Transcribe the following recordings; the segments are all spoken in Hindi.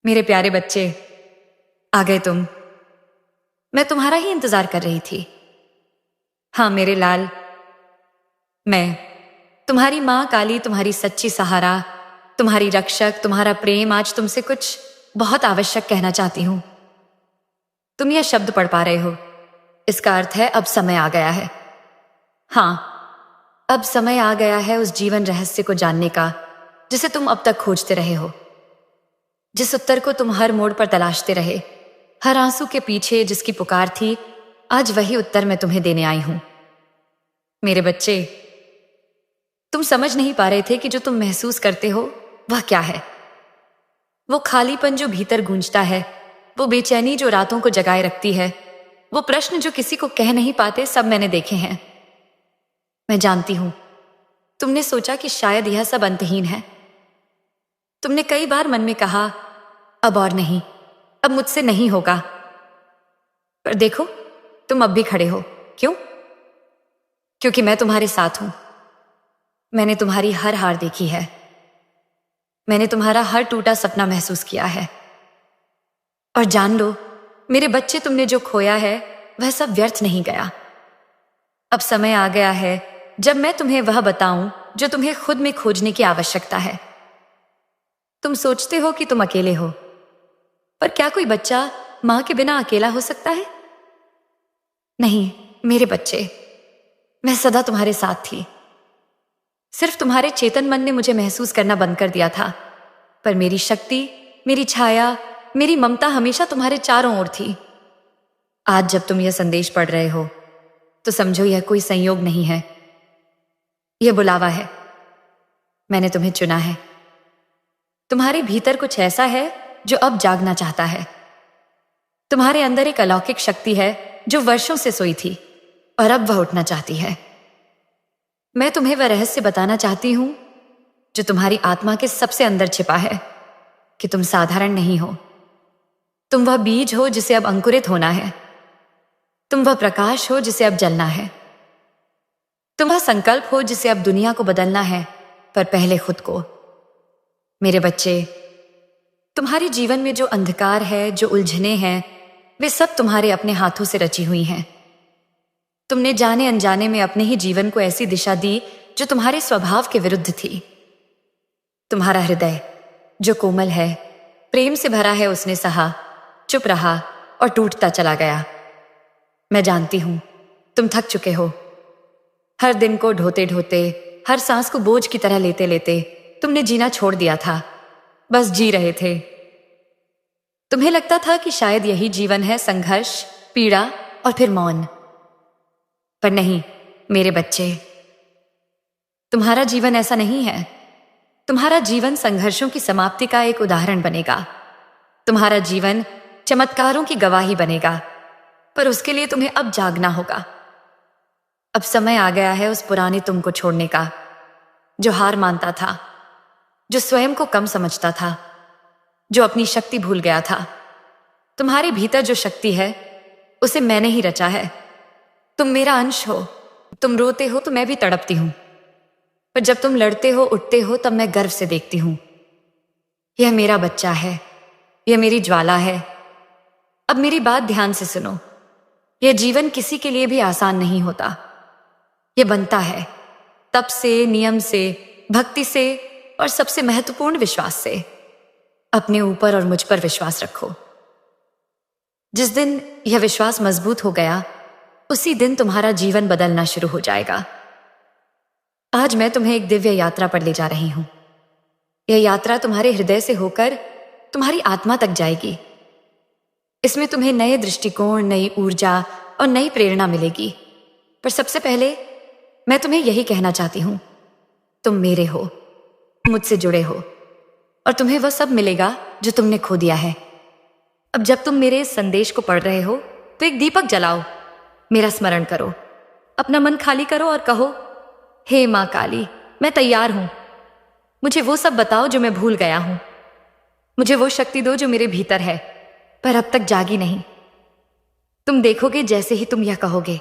मेरे प्यारे बच्चे, आ गए तुम। मैं तुम्हारा ही इंतजार कर रही थी। हाँ मेरे लाल, मैं तुम्हारी माँ काली, तुम्हारी सच्ची सहारा, तुम्हारी रक्षक, तुम्हारा प्रेम आज तुमसे कुछ बहुत आवश्यक कहना चाहती हूं। तुम यह शब्द पढ़ पा रहे हो, इसका अर्थ है अब समय आ गया है। हाँ, अब समय आ गया है उस जीवन रहस्य को जानने का जिसे तुम अब तक खोजते रहे हो, जिस उत्तर को तुम हर मोड़ पर तलाशते रहे, हर आंसू के पीछे जिसकी पुकार थी, आज वही उत्तर मैं तुम्हें देने आई हूं। मेरे बच्चे, तुम समझ नहीं पा रहे थे कि जो तुम महसूस करते हो वह क्या है। वो खालीपन जो भीतर गूंजता है, वो बेचैनी जो रातों को जगाए रखती है, वो प्रश्न जो किसी को कह नहीं पाते, सब मैंने देखे हैं। मैं जानती हूं तुमने सोचा कि शायद यह सब अंतहीन है। तुमने कई बार मन में कहा, अब और नहीं, अब मुझसे नहीं होगा। पर देखो, तुम अब भी खड़े हो। क्यों? क्योंकि मैं तुम्हारे साथ हूं। मैंने तुम्हारी हर हार देखी है। मैंने तुम्हारा हर टूटा सपना महसूस किया है। और जान लो मेरे बच्चे, तुमने जो खोया है वह सब व्यर्थ नहीं गया। अब समय आ गया है जब मैं तुम्हें वह बताऊं जो तुम्हें खुद में खोजने की आवश्यकता है। तुम सोचते हो कि तुम अकेले हो, पर क्या कोई बच्चा मां के बिना अकेला हो सकता है? नहीं मेरे बच्चे, मैं सदा तुम्हारे साथ थी। सिर्फ तुम्हारे चेतन मन ने मुझे महसूस करना बंद कर दिया था, पर मेरी शक्ति, मेरी छाया, मेरी ममता हमेशा तुम्हारे चारों ओर थी। आज जब तुम यह संदेश पढ़ रहे हो तो समझो यह कोई संयोग नहीं है, यह बुलावा है। मैंने तुम्हें चुना है। तुम्हारे भीतर कुछ ऐसा है जो अब जागना चाहता है। तुम्हारे अंदर एक अलौकिक शक्ति है जो वर्षों से सोई थी और अब वह उठना चाहती है। मैं तुम्हें वह रहस्य बताना चाहती हूं जो तुम्हारी आत्मा के सबसे अंदर छिपा है, कि तुम साधारण नहीं हो। तुम वह बीज हो जिसे अब अंकुरित होना है। तुम वह प्रकाश हो जिसे अब जलना है। तुम वह संकल्प हो जिसे अब दुनिया को बदलना है, पर पहले खुद को। मेरे बच्चे, तुम्हारे जीवन में जो अंधकार है, जो उलझने हैं, वे सब तुम्हारे अपने हाथों से रची हुई हैं। तुमने जाने अनजाने में अपने ही जीवन को ऐसी दिशा दी जो तुम्हारे स्वभाव के विरुद्ध थी। तुम्हारा हृदय जो कोमल है, प्रेम से भरा है, उसने सहा, चुप रहा और टूटता चला गया। मैं जानती हूं तुम थक चुके हो। हर दिन को ढोते ढोते, हर सांस को बोझ की तरह लेते लेते तुमने जीना छोड़ दिया था। बस जी रहे थे। तुम्हें लगता था कि शायद यही जीवन है, संघर्ष, पीड़ा और फिर मौन। पर नहीं मेरे बच्चे, तुम्हारा जीवन ऐसा नहीं है। तुम्हारा जीवन संघर्षों की समाप्ति का एक उदाहरण बनेगा। तुम्हारा जीवन चमत्कारों की गवाही बनेगा, पर उसके लिए तुम्हें अब जागना होगा। अब समय आ गया है उस पुराने तुमको छोड़ने का, जो हार मानता था, जो स्वयं को कम समझता था, जो अपनी शक्ति भूल गया था। तुम्हारे भीतर जो शक्ति है उसे मैंने ही रचा है। तुम मेरा अंश हो। तुम रोते हो तो मैं भी तड़पती हूं, पर जब तुम लड़ते हो, उठते हो, तब मैं गर्व से देखती हूं। यह मेरा बच्चा है, यह मेरी ज्वाला है। अब मेरी बात ध्यान से सुनो। यह जीवन किसी के लिए भी आसान नहीं होता। यह बनता है तप से, नियम से, भक्ति से और सबसे महत्वपूर्ण विश्वास से। अपने ऊपर और मुझ पर विश्वास रखो। जिस दिन यह विश्वास मजबूत हो गया, उसी दिन तुम्हारा जीवन बदलना शुरू हो जाएगा। आज मैं तुम्हें एक दिव्य यात्रा पर ले जा रही हूं। यह यात्रा तुम्हारे हृदय से होकर तुम्हारी आत्मा तक जाएगी। इसमें तुम्हें नए दृष्टिकोण, नई ऊर्जा और नई प्रेरणा मिलेगी। पर सबसे पहले मैं तुम्हें यही कहना चाहती हूं, तुम मेरे हो, मुझसे जुड़े हो, और तुम्हें वह सब मिलेगा जो तुमने खो दिया है। अब जब तुम मेरे इस संदेश को पढ़ रहे हो तो एक दीपक जलाओ, मेरा स्मरण करो, अपना मन खाली करो और कहो, हे मां काली, मैं तैयार हूं। मुझे वो सब बताओ जो मैं भूल गया हूं। मुझे वो शक्ति दो जो मेरे भीतर है, पर अब तक जागी नहीं। तुम देखोगे जैसे ही तुम यह कहोगे,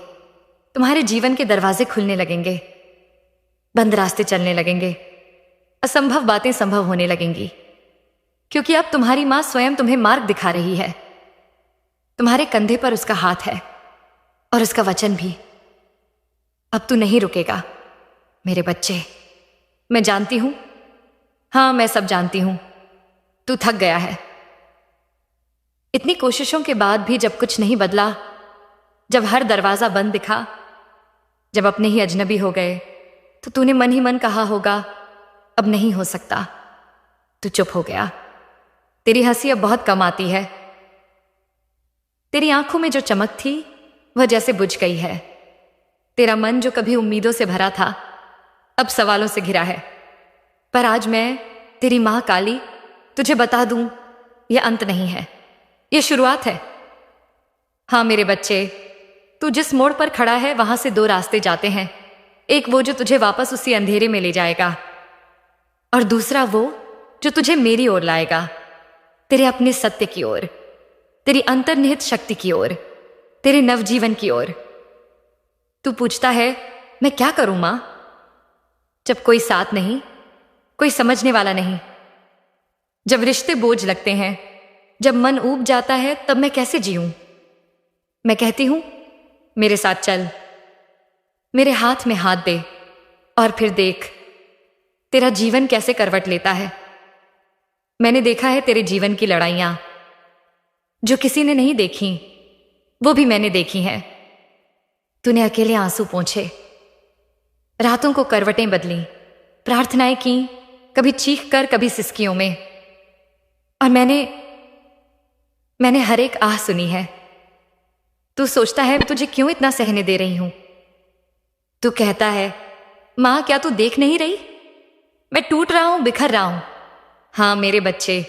तुम्हारे जीवन के दरवाजे खुलने लगेंगे, बंद रास्ते चलने लगेंगे, असंभव बातें संभव होने लगेंगी। क्योंकि अब तुम्हारी मां स्वयं तुम्हें मार्ग दिखा रही है। तुम्हारे कंधे पर उसका हाथ है और उसका वचन भी। अब तू नहीं रुकेगा मेरे बच्चे। मैं जानती हूं, हां मैं सब जानती हूं, तू थक गया है। इतनी कोशिशों के बाद भी जब कुछ नहीं बदला, जब हर दरवाजा बंद दिखा, जब अपने ही अजनबी हो गए, तो तूने मन ही मन कहा होगा अब नहीं हो सकता। तू चुप हो गया। तेरी हंसी अब बहुत कम आती है। तेरी आंखों में जो चमक थी वह जैसे बुझ गई है। तेरा मन जो कभी उम्मीदों से भरा था अब सवालों से घिरा है। पर आज मैं तेरी मां काली तुझे बता दूं, यह अंत नहीं है, यह शुरुआत है। हां मेरे बच्चे, तू जिस मोड़ पर खड़ा है वहां से दो रास्ते जाते हैं। एक वो जो तुझे वापस उसी अंधेरे में ले जाएगा, और दूसरा वो जो तुझे मेरी ओर लाएगा, तेरे अपने सत्य की ओर, तेरी अंतर्निहित शक्ति की ओर, तेरे नवजीवन की ओर। तू पूछता है मैं क्या करूं मां? जब कोई साथ नहीं, कोई समझने वाला नहीं, जब रिश्ते बोझ लगते हैं, जब मन ऊब जाता है, तब मैं कैसे जीऊं? मैं कहती हूं मेरे साथ चल, मेरे हाथ में हाथ दे और फिर देख तेरा जीवन कैसे करवट लेता है। मैंने देखा है तेरे जीवन की लड़ाइयां, जो किसी ने नहीं देखी वो भी मैंने देखी हैं। तूने अकेले आंसू पोंछे, रातों को करवटें बदली, प्रार्थनाएं की, कभी चीख कर कभी सिसकियों में, और मैंने हर एक आह सुनी है। तू सोचता है तुझे क्यों इतना सहने दे रही हूं? तू कहता है मां क्या तू देख नहीं रही, मैं टूट रहा हूं, बिखर रहा हूं। हां मेरे बच्चे,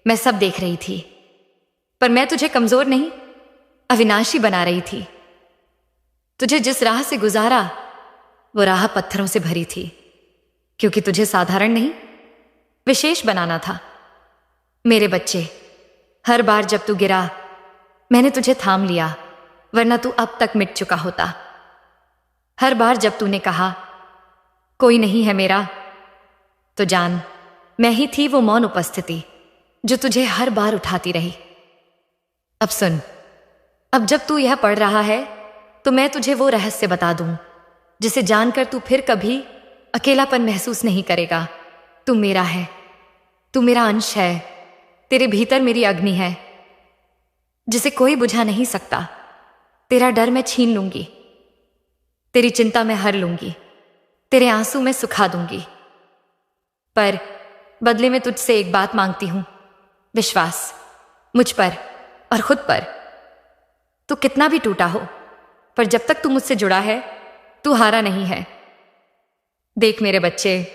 मैं सब देख रही थी, पर मैं तुझे कमजोर नहीं, अविनाशी बना रही थी। तुझे जिस राह से गुजारा वो राह पत्थरों से भरी थी, क्योंकि तुझे साधारण नहीं विशेष बनाना था। मेरे बच्चे, हर बार जब तू गिरा मैंने तुझे थाम लिया, वरना तू अब तक मिट चुका होता। हर बार जब तूने कहा कोई नहीं है मेरा, तो जान मैं ही थी वो मौन उपस्थिति जो तुझे हर बार उठाती रही। अब सुन, अब जब तू यह पढ़ रहा है तो मैं तुझे वो रहस्य बता दूं जिसे जानकर तू फिर कभी अकेलापन महसूस नहीं करेगा। तू मेरा है, तू मेरा अंश है, तेरे भीतर मेरी अग्नि है जिसे कोई बुझा नहीं सकता। तेरा डर मैं छीन लूंगी, तेरी चिंता मैं हर लूंगी, तेरे आंसू मैं सुखा दूंगी। पर बदले में तुझसे एक बात मांगती हूं, विश्वास मुझ पर और खुद पर। तू कितना भी टूटा हो, पर जब तक तू मुझसे जुड़ा है तू हारा नहीं है। देख मेरे बच्चे,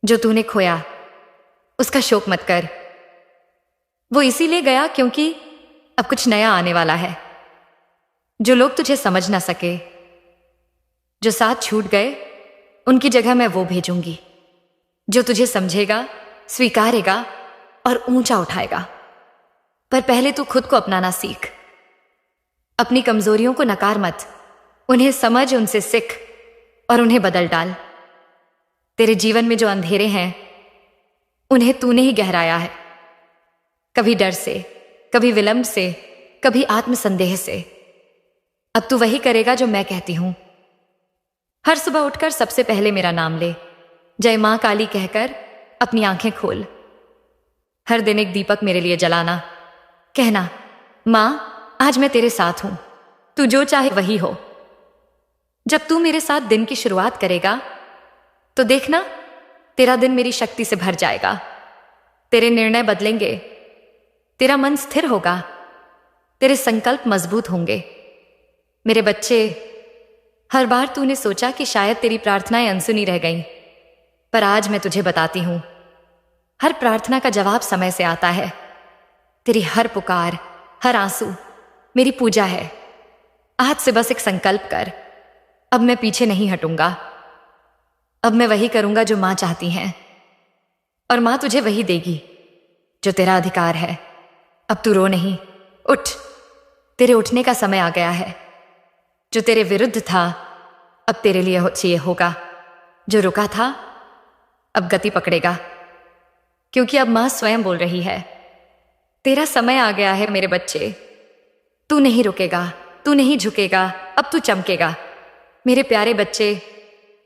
जो तूने खोया उसका शोक मत कर। वो इसीलिए गया क्योंकि अब कुछ नया आने वाला है। जो लोग तुझे समझ ना सके, जो साथ छूट गए, उनकी जगह मैं वो भेजूंगी जो तुझे समझेगा, स्वीकारेगा और ऊंचा उठाएगा। पर पहले तू खुद को अपनाना सीख। अपनी कमजोरियों को नकार मत, उन्हें समझ, उनसे सीख और उन्हें बदल डाल। तेरे जीवन में जो अंधेरे हैं उन्हें तूने ही गहराया है, कभी डर से, कभी विलंब से, कभी आत्मसंदेह से। अब तू वही करेगा जो मैं कहती हूं। हर सुबह उठकर सबसे पहले मेरा नाम ले, जय मां काली कहकर अपनी आंखें खोल। हर दिन एक दीपक मेरे लिए जलाना, कहना मां आज मैं तेरे साथ हूं, तू जो चाहे वही हो। जब तू मेरे साथ दिन की शुरुआत करेगा तो देखना तेरा दिन मेरी शक्ति से भर जाएगा। तेरे निर्णय बदलेंगे, तेरा मन स्थिर होगा, तेरे संकल्प मजबूत होंगे। मेरे बच्चे, हर बार तूने सोचा कि शायद तेरी प्रार्थनाएं अनसुनी रह गईं, पर आज मैं तुझे बताती हूं, हर प्रार्थना का जवाब समय से आता है। तेरी हर पुकार, हर आंसू मेरी पूजा है। आज से बस एक संकल्प कर, अब मैं पीछे नहीं हटूंगा। अब मैं वही करूंगा जो मां चाहती हैं, और मां तुझे वही देगी जो तेरा अधिकार है। अब तू रो नहीं, उठ, तेरे उठने का समय आ गया है। जो तेरे विरुद्ध था अब तेरे लिए चाहिए होगा, जो रुका था अब गति पकड़ेगा। क्योंकि अब मां स्वयं बोल रही है, तेरा समय आ गया है मेरे बच्चे। तू नहीं रुकेगा, तू नहीं झुकेगा, अब तू चमकेगा। मेरे प्यारे बच्चे,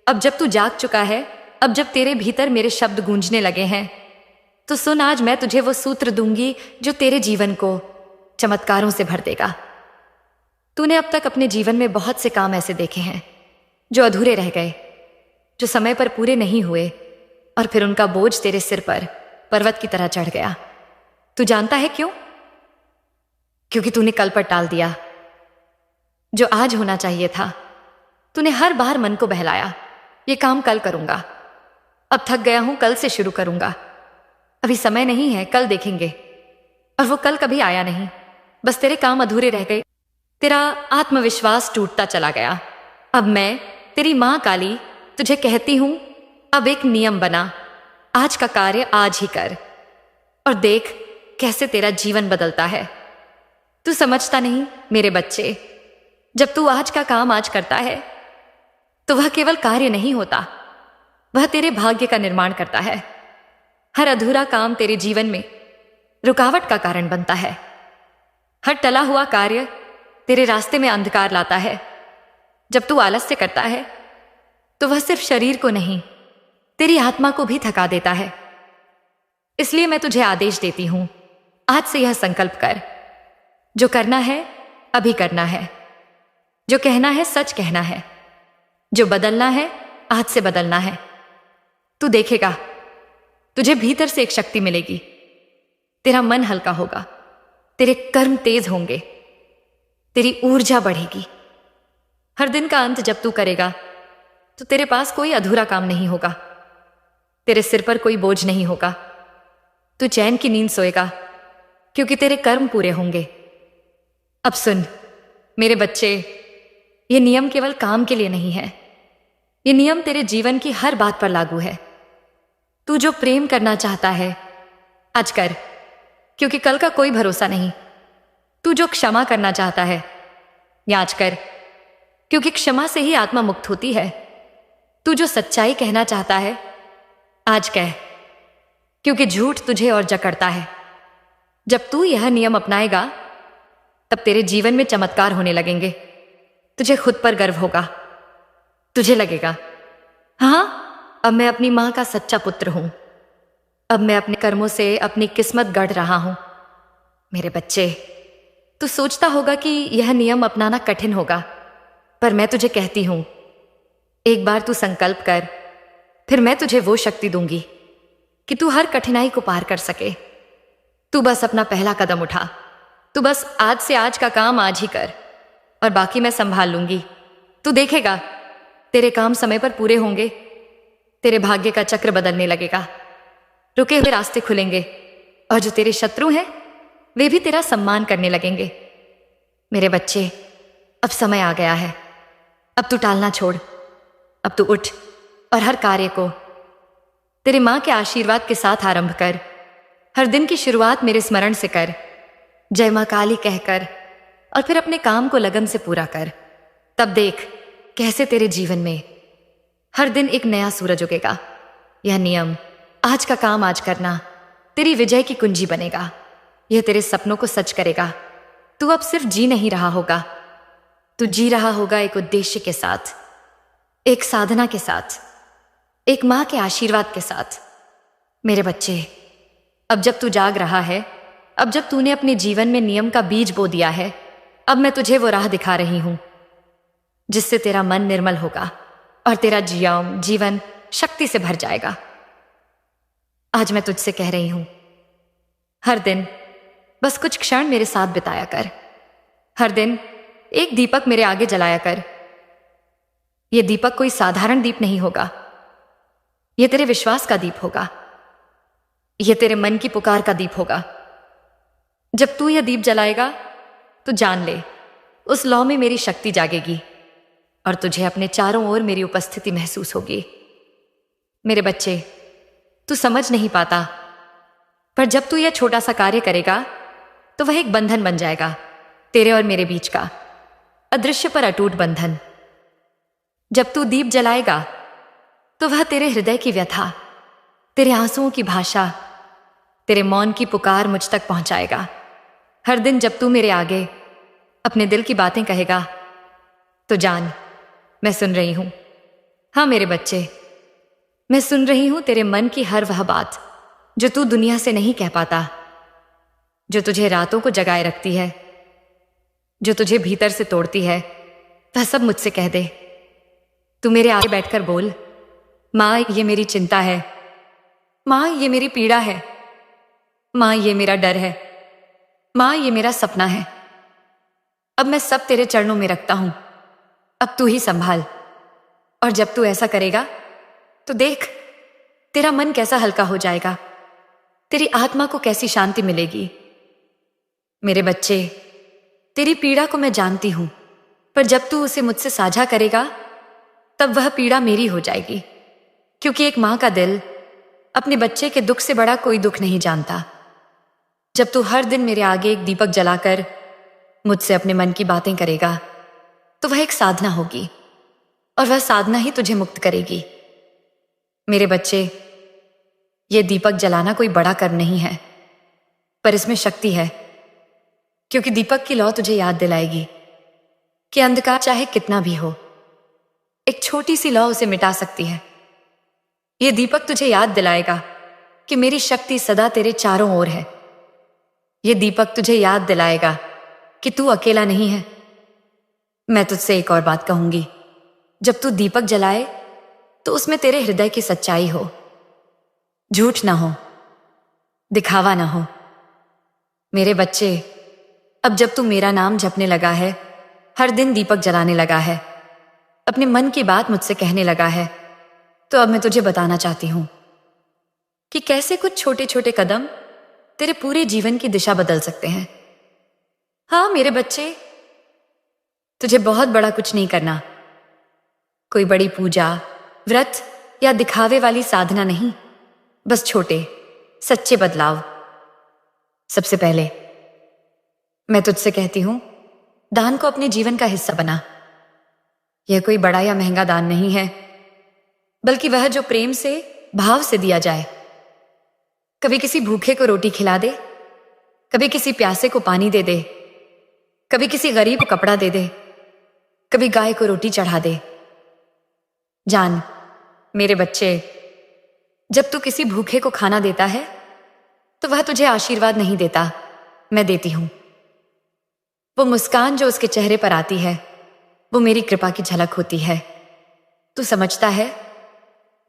अब जब तू जाग चुका है, अब जब तेरे भीतर मेरे शब्द गूंजने लगे हैं, तो सुन, आज मैं तुझे वो सूत्र दूंगी जो तेरे जीवन को चमत्कारों से भर देगा। तूने अब तक अपने जीवन में बहुत से काम ऐसे देखे हैं जो अधूरे रह गए, जो समय पर पूरे नहीं हुए, और फिर उनका बोझ तेरे सिर पर पर्वत की तरह चढ़ गया। तू जानता है क्यों? क्योंकि तूने कल पर टाल दिया जो आज होना चाहिए था। तूने हर बार मन को बहलाया, ये काम कल करूंगा, अब थक गया हूं, कल से शुरू करूंगा, अभी समय नहीं है, कल देखेंगे। और वो कल कभी आया नहीं, बस तेरे काम अधूरे रह गए। तेरा आत्मविश्वास टूटता चला गया। अब मैं तेरी मां काली तुझे कहती हूं, अब एक नियम बना, आज का कार्य आज ही कर, और देख कैसे तेरा जीवन बदलता है। तू समझता नहीं मेरे बच्चे, जब तू आज का काम आज करता है तो वह केवल कार्य नहीं होता, वह तेरे भाग्य का निर्माण करता है। हर अधूरा काम तेरे जीवन में रुकावट का कारण बनता है। हर टला हुआ कार्य तेरे रास्ते में अंधकार लाता है। जब तू आलस्य करता है तो वह सिर्फ शरीर को नहीं, तेरी आत्मा को भी थका देता है। इसलिए मैं तुझे आदेश देती हूं, आज से यह संकल्प कर, जो करना है अभी करना है, जो कहना है सच कहना है, जो बदलना है आज से बदलना है। तू देखेगा तुझे भीतर से एक शक्ति मिलेगी, तेरा मन हल्का होगा, तेरे कर्म तेज होंगे, तेरी ऊर्जा बढ़ेगी। हर दिन का अंत जब तू करेगा तो तेरे पास कोई अधूरा काम नहीं होगा, तेरे सिर पर कोई बोझ नहीं होगा। तू चैन की नींद सोएगा क्योंकि तेरे कर्म पूरे होंगे। अब सुन मेरे बच्चे, ये नियम केवल काम के लिए नहीं है, ये नियम तेरे जीवन की हर बात पर लागू है। तू जो प्रेम करना चाहता है आज कर, क्योंकि कल का कोई भरोसा नहीं। तू जो क्षमा करना चाहता है ये आज कर, क्योंकि क्षमा से ही आत्मा मुक्त होती है। तू जो सच्चाई कहना चाहता है आज कह, क्योंकि झूठ तुझे और जकड़ता है। जब तू यह नियम अपनाएगा तब तेरे जीवन में चमत्कार होने लगेंगे। तुझे खुद पर गर्व होगा, तुझे लगेगा, हाँ अब मैं अपनी मां का सच्चा पुत्र हूं, अब मैं अपने कर्मों से अपनी किस्मत गढ़ रहा हूं। मेरे बच्चे, तू सोचता होगा कि यह नियम अपनाना कठिन होगा, पर मैं तुझे कहती हूं, एक बार तू संकल्प कर, फिर मैं तुझे वो शक्ति दूंगी कि तू हर कठिनाई को पार कर सके। तू बस अपना पहला कदम उठा, तू बस आज से आज का काम आज ही कर, और बाकी मैं संभाल लूंगी। तू देखेगा तेरे काम समय पर पूरे होंगे, तेरे भाग्य का चक्र बदलने लगेगा, रुके हुए रास्ते खुलेंगे, और जो तेरे शत्रु हैं वे भी तेरा सम्मान करने लगेंगे। मेरे बच्चे, अब समय आ गया है, अब तू टालना छोड़, अब तू उठ और हर कार्य को तेरे मां के आशीर्वाद के साथ आरंभ कर। हर दिन की शुरुआत मेरे स्मरण से कर, जय मां काली कहकर, और फिर अपने काम को लगन से पूरा कर। तब देख कैसे तेरे जीवन में हर दिन एक नया सूरज उगेगा। यह नियम, आज का काम आज करना, तेरी विजय की कुंजी बनेगा। यह तेरे सपनों को सच करेगा। तू अब सिर्फ जी नहीं रहा होगा, तू जी रहा होगा एक उद्देश्य के साथ, एक साधना के साथ, एक मां के आशीर्वाद के साथ। मेरे बच्चे, अब जब तू जाग रहा है, अब जब तूने अपने जीवन में नियम का बीज बो दिया है, अब मैं तुझे वो राह दिखा रही हूं जिससे तेरा मन निर्मल होगा और तेरा जीवन शक्ति से भर जाएगा। आज मैं तुझसे कह रही हूं, हर दिन बस कुछ क्षण मेरे साथ बिताया कर। हर दिन एक दीपक मेरे आगे जलाया कर। यह दीपक कोई साधारण दीप नहीं होगा, यह तेरे विश्वास का दीप होगा, यह तेरे मन की पुकार का दीप होगा। जब तू यह दीप जलाएगा तो जान ले, उस लौ में मेरी शक्ति जागेगी और तुझे अपने चारों ओर मेरी उपस्थिति महसूस होगी। मेरे बच्चे, तू समझ नहीं पाता, पर जब तू यह छोटा सा कार्य करेगा तो वह एक बंधन बन जाएगा, तेरे और मेरे बीच का अदृश्य पर अटूट बंधन। जब तू दीप जलाएगा तो वह तेरे हृदय की व्यथा, तेरे आंसुओं की भाषा तेरे मौन की पुकार मुझ तक पहुंचाएगा। हर दिन जब तू मेरे आगे अपने दिल की बातें कहेगा तो जान, मैं सुन रही हूं। हाँ मेरे बच्चे, मैं सुन रही हूं तेरे मन की हर वह बात जो तू दुनिया से नहीं कह पाता, जो तुझे रातों को जगाए रखती है, जो तुझे भीतर से तोड़ती है। वह सब मुझसे कह दे। तू मेरे आगे बैठकर बोल, माँ ये मेरी चिंता है, माँ ये मेरी पीड़ा है, माँ ये मेरा डर है, माँ ये मेरा सपना है। अब मैं सब तेरे चरणों में रखता हूं, अब तू ही संभाल। और जब तू ऐसा करेगा तो देख तेरा मन कैसा हल्का हो जाएगा, तेरी आत्मा को कैसी शांति मिलेगी। मेरे बच्चे, तेरी पीड़ा को मैं जानती हूं, पर जब तू उसे मुझसे साझा करेगा तब वह पीड़ा मेरी हो जाएगी, क्योंकि एक मां का दिल अपने बच्चे के दुख से बड़ा कोई दुख नहीं जानता। जब तू हर दिन मेरे आगे एक दीपक जलाकर मुझसे अपने मन की बातें करेगा तो वह एक साधना होगी, और वह साधना ही तुझे मुक्त करेगी। मेरे बच्चे, यह दीपक जलाना कोई बड़ा कर्म नहीं है, पर इसमें शक्ति है, क्योंकि दीपक की लौ तुझे याद दिलाएगी कि अंधकार चाहे कितना भी हो, एक छोटी सी लौ उसे मिटा सकती है। यह दीपक तुझे याद दिलाएगा कि मेरी शक्ति सदा तेरे चारों ओर है। यह दीपक तुझे याद दिलाएगा कि तू अकेला नहीं है। मैं तुझसे एक और बात कहूंगी, जब तू दीपक जलाए तो उसमें तेरे हृदय की सच्चाई हो, झूठ ना हो, दिखावा ना हो। मेरे बच्चे, अब जब तू मेरा नाम जपने लगा है, हर दिन दीपक जलाने लगा है, अपने मन की बात मुझसे कहने लगा है, तो अब मैं तुझे बताना चाहती हूं कि कैसे कुछ छोटे छोटे कदम तेरे पूरे जीवन की दिशा बदल सकते हैं। हाँ मेरे बच्चे, तुझे बहुत बड़ा कुछ नहीं करना, कोई बड़ी पूजा, व्रत या दिखावे वाली साधना नहीं, बस छोटे सच्चे बदलाव। सबसे पहले मैं तुझसे कहती हूं, दान को अपने जीवन का हिस्सा बना। यह कोई बड़ा या महंगा दान नहीं है, बल्कि वह जो प्रेम से, भाव से दिया जाए। कभी किसी भूखे को रोटी खिला दे, कभी किसी प्यासे को पानी दे दे, कभी किसी गरीब को कपड़ा दे दे, कभी गाय को रोटी चढ़ा दे। जान मेरे बच्चे, जब तू किसी भूखे को खाना देता है तो वह तुझे आशीर्वाद नहीं देता, मैं देती हूं। वो मुस्कान जो उसके चेहरे पर आती है, वो मेरी कृपा की झलक होती है। तू समझता है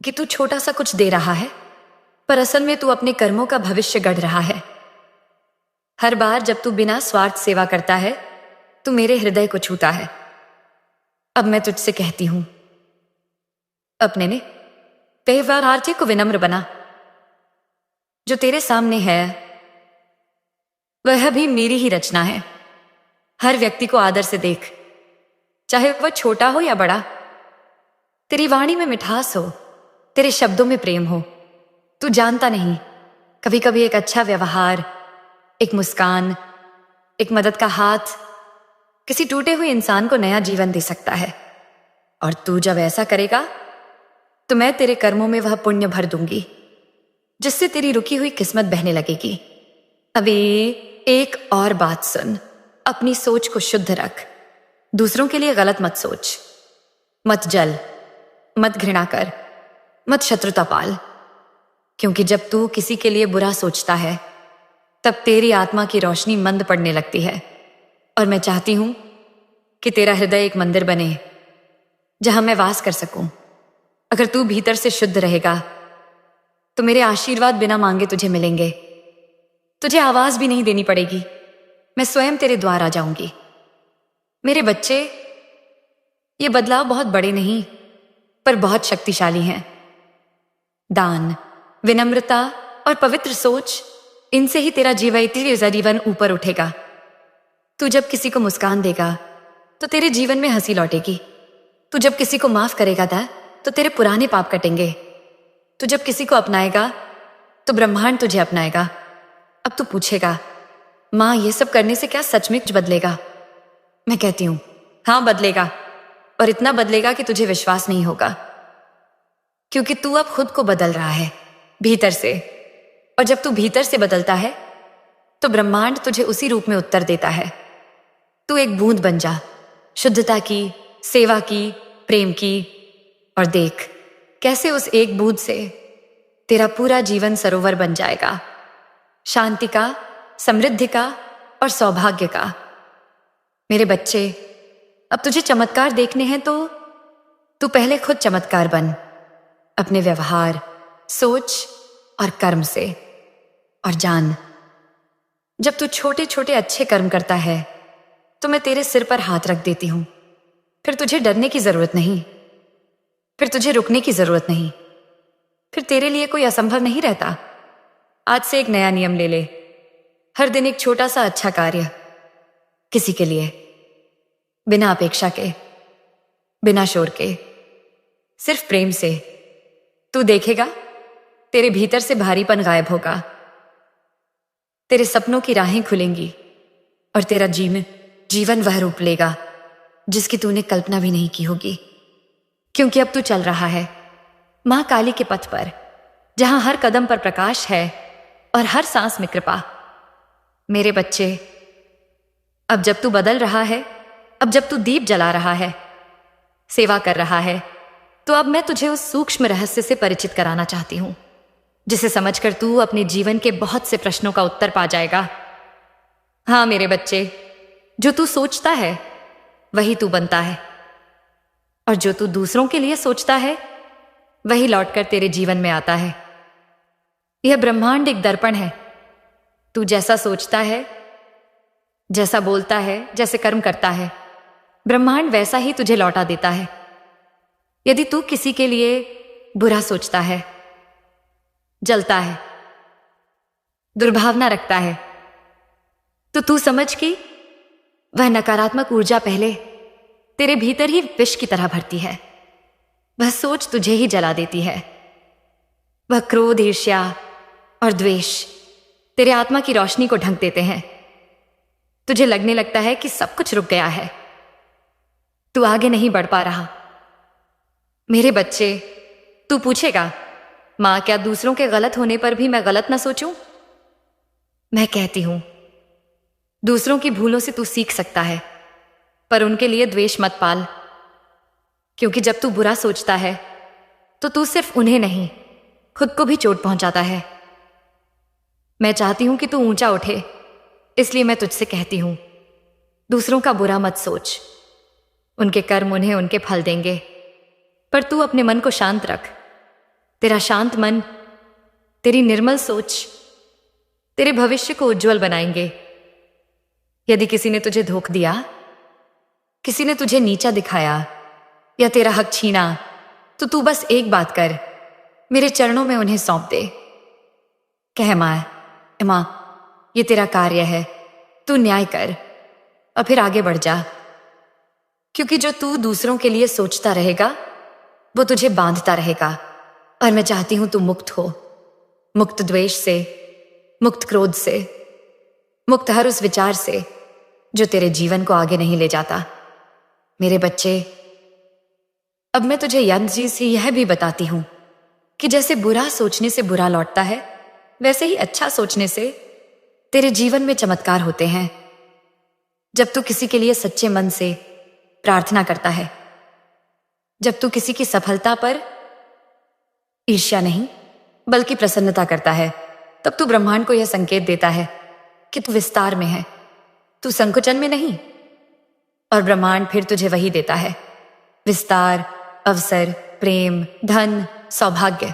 कि तू छोटा सा कुछ दे रहा है, पर असल में तू अपने कर्मों का भविष्य गढ़ रहा है। हर बार जब तू बिना स्वार्थ सेवा करता है तू मेरे हृदय को छूता है। अब मैं तुझसे कहती हूं, अपने ने व्यवहारार्थी को विनम्र बना। जो तेरे सामने है वह भी मेरी ही रचना है। हर व्यक्ति को आदर से देख, चाहे वह छोटा हो या बड़ा। तेरी वाणी में मिठास हो, तेरे शब्दों में प्रेम हो। तू जानता नहीं, कभी कभी एक अच्छा व्यवहार, एक मुस्कान, एक मदद का हाथ किसी टूटे हुए इंसान को नया जीवन दे सकता है। और तू जब ऐसा करेगा तो मैं तेरे कर्मों में वह पुण्य भर दूंगी जिससे तेरी रुकी हुई किस्मत बहने लगेगी। अबे एक और बात सुन, अपनी सोच को शुद्ध रख। दूसरों के लिए गलत मत सोच, मत जल, मत घृणा कर, मत शत्रुता पाल। क्योंकि जब तू किसी के लिए बुरा सोचता है तब तेरी आत्मा की रोशनी मंद पड़ने लगती है। और मैं चाहती हूं कि तेरा हृदय एक मंदिर बने जहां मैं वास कर सकूं। अगर तू भीतर से शुद्ध रहेगा तो मेरे आशीर्वाद बिना मांगे तुझे मिलेंगे। तुझे आवाज भी नहीं देनी पड़ेगी, मैं स्वयं तेरे द्वार आ जाऊंगी। मेरे बच्चे, ये बदलाव बहुत बड़े नहीं पर बहुत शक्तिशाली हैं। दान, विनम्रता और पवित्र सोच, इनसे ही तेरा जीवन ऊपर उठेगा। तू जब किसी को मुस्कान देगा तो तेरे जीवन में हंसी लौटेगी। तू जब किसी को माफ करेगा तो तेरे पुराने पाप कटेंगे। तू जब किसी को अपनाएगा तो ब्रह्मांड तुझे अपनाएगा। अब तू पूछेगा, माँ ये सब करने से क्या सचमुच बदलेगा? मैं कहती हूं, हाँ बदलेगा, और इतना बदलेगा कि तुझे विश्वास नहीं होगा। क्योंकि तू अब खुद को बदल रहा है, भीतर से। और जब तू भीतर से बदलता है तो ब्रह्मांड तुझे उसी रूप में उत्तर देता है। तू एक बूंद बन जा, शुद्धता की, सेवा की, प्रेम की, और देख कैसे उस एक बूंद से तेरा पूरा जीवन सरोवर बन जाएगा, शांति का, समृद्धि का और सौभाग्य का। मेरे बच्चे, अब तुझे चमत्कार देखने हैं तो तू पहले खुद चमत्कार बन, अपने व्यवहार, सोच और कर्म से। और जान, जब तू छोटे छोटे अच्छे कर्म करता है तो मैं तेरे सिर पर हाथ रख देती हूं। फिर तुझे डरने की जरूरत नहीं, फिर तुझे रुकने की जरूरत नहीं, फिर तेरे लिए कोई असंभव नहीं रहता। आज से एक नया नियम ले ले, हर दिन एक छोटा सा अच्छा कार्य किसी के लिए, बिना अपेक्षा के, बिना शोर के, सिर्फ प्रेम से। तू देखेगा तेरे भीतर से भारीपन गायब होगा, तेरे सपनों की राहें खुलेंगी और तेरा जीवन वह रूप लेगा जिसकी तूने कल्पना भी नहीं की होगी। क्योंकि अब तू चल रहा है मां काली के पथ पर, जहां हर कदम पर प्रकाश है और हर सांस में कृपा। मेरे बच्चे, अब जब तू बदल रहा है, अब जब तू दीप जला रहा है, सेवा कर रहा है, तो अब मैं तुझे उस सूक्ष्म रहस्य से परिचित कराना चाहती हूं जिसे समझकर तू अपने जीवन के बहुत से प्रश्नों का उत्तर पा जाएगा। हाँ मेरे बच्चे, जो तू सोचता है वही तू बनता है, और जो तू दूसरों के लिए सोचता है वही लौटकर तेरे जीवन में आता है। यह ब्रह्मांड एक दर्पण है। तू जैसा सोचता है, जैसा बोलता है, जैसे कर्म करता है, ब्रह्मांड वैसा ही तुझे लौटा देता है। यदि तू किसी के लिए बुरा सोचता है, जलता है, दुर्भावना रखता है, तो तू समझ कि वह नकारात्मक ऊर्जा पहले तेरे भीतर ही विष की तरह भरती है। वह सोच तुझे ही जला देती है। वह क्रोध, ईर्ष्या और द्वेष तेरे आत्मा की रोशनी को ढक देते हैं। तुझे लगने लगता है कि सब कुछ रुक गया है, तू आगे नहीं बढ़ पा रहा। मेरे बच्चे, तू पूछेगा, मां क्या दूसरों के गलत होने पर भी मैं गलत ना सोचूं? मैं कहती हूं, दूसरों की भूलों से तू सीख सकता है, पर उनके लिए द्वेष मत पाल। क्योंकि जब तू बुरा सोचता है तो तू सिर्फ उन्हें नहीं, खुद को भी चोट पहुंचाता है। मैं चाहती हूं कि तू ऊंचा उठे, इसलिए मैं तुझसे कहती हूं, दूसरों का बुरा मत सोच। उनके कर्म उन्हें उनके फल देंगे, पर तू अपने मन को शांत रख। तेरा शांत मन, तेरी निर्मल सोच तेरे भविष्य को उज्जवल बनाएंगे। यदि किसी ने तुझे धोखा दिया, किसी ने तुझे नीचा दिखाया या तेरा हक छीना, तो तू बस एक बात कर, मेरे चरणों में उन्हें सौंप दे। कह, मां, ये तेरा कार्य है, तू न्याय कर और फिर आगे बढ़ जा। क्योंकि जो तू दूसरों के लिए सोचता रहेगा वो तुझे बांधता रहेगा, और मैं चाहती हूं तू मुक्त हो, मुक्त द्वेष से, मुक्त क्रोध से, मुक्त हर उस विचार से जो तेरे जीवन को आगे नहीं ले जाता। मेरे बच्चे, अब मैं तुझे यंत्र जी से यह भी बताती हूं कि जैसे बुरा सोचने से बुरा लौटता है, वैसे ही अच्छा सोचने से तेरे जीवन में चमत्कार होते हैं। जब तू किसी के लिए सच्चे मन से प्रार्थना करता है, जब तू किसी की सफलता पर ईर्ष्या नहीं बल्कि प्रसन्नता करता है, तब तू ब्रह्मांड को यह संकेत देता है कि तू विस्तार में है, तू संकुचन में नहीं। और ब्रह्मांड फिर तुझे वही देता है, विस्तार, अवसर, प्रेम, धन, सौभाग्य।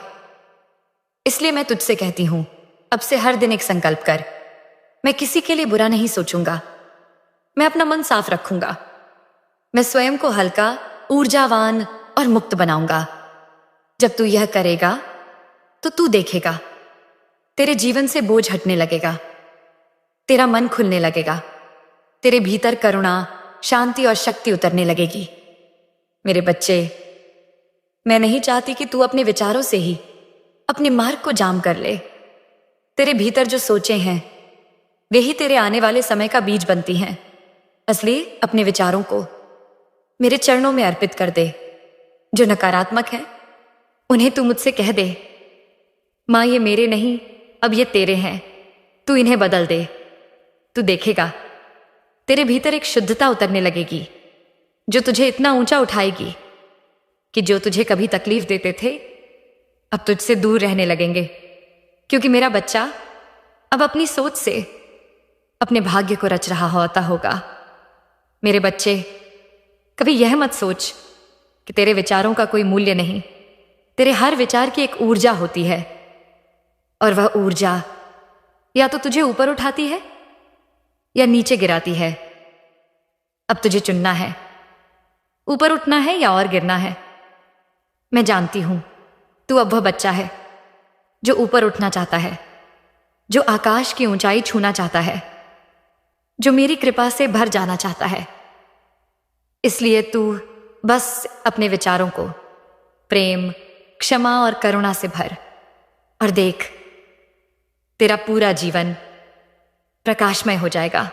इसलिए मैं तुझसे कहती हूं, अब से हर दिन एक संकल्प कर, मैं किसी के लिए बुरा नहीं सोचूंगा, मैं अपना मन साफ रखूंगा, मैं स्वयं को हल्का, ऊर्जावान और मुक्त बनाऊंगा। जब तू यह करेगा तो तू देखेगा तेरे जीवन से बोझ हटने लगेगा, तेरा मन खुलने लगेगा, तेरे भीतर करुणा, शांति और शक्ति उतरने लगेगी। मेरे बच्चे, मैं नहीं चाहती कि तू अपने विचारों से ही अपने मार्ग को जाम कर ले। तेरे भीतर जो सोचे हैं वे ही तेरे आने वाले समय का बीज बनती हैं। इसलिए अपने विचारों को मेरे चरणों में अर्पित कर दे। जो नकारात्मक है उन्हें तू मुझसे कह दे, मां ये मेरे नहीं अब ये तेरे हैं, तू इन्हें बदल दे। तू देखेगा तेरे भीतर एक शुद्धता उतरने लगेगी जो तुझे इतना ऊंचा उठाएगी कि जो तुझे कभी तकलीफ देते थे अब तुझसे दूर रहने लगेंगे, क्योंकि मेरा बच्चा अब अपनी सोच से अपने भाग्य को रच रहा होता होगा। मेरे बच्चे, कभी यह मत सोच कि तेरे विचारों का कोई मूल्य नहीं। तेरे हर विचार की एक ऊर्जा होती है, और वह ऊर्जा या तो तुझे ऊपर उठाती है या नीचे गिराती है। अब तुझे चुनना है, ऊपर उठना है या और गिरना है। मैं जानती हूं तू अब वह बच्चा है जो ऊपर उठना चाहता है, जो आकाश की ऊंचाई छूना चाहता है, जो मेरी कृपा से भर जाना चाहता है। इसलिए तू बस अपने विचारों को प्रेम, क्षमा और करुणा से भर, और देख तेरा पूरा जीवन प्रकाशमय हो जाएगा।